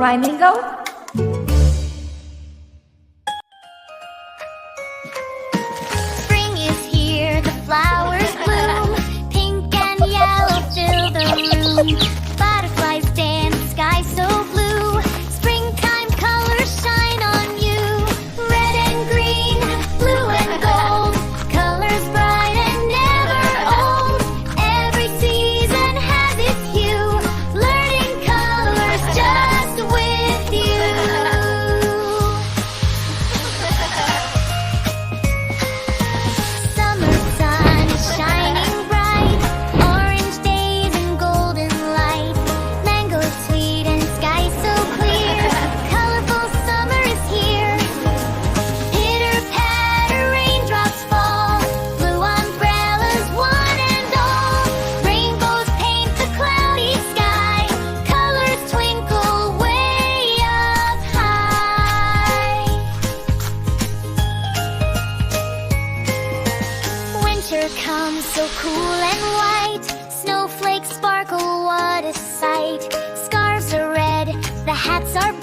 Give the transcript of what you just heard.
Rhymingo? Spring is here, the flowers bloom. Pink and yellow fill the room. Butterflies dance, sky so blue. Springtime colors shine on you. Red and green, blue and gold. Colors bright and never old. Every season has its hue. Learning colors just with you. Summer sun is shining bright. Orange days and golden light. Mango sweet and sky so clear. Colorful summer is here. Pitter patter, raindrops fall. Blue umbrellas, one and all. Rainbows paint the cloudy sky. Colors twinkle way up high. Winter comes so cool and white. Snowflakes sparkle, what a sight. Scarves are red, the hats are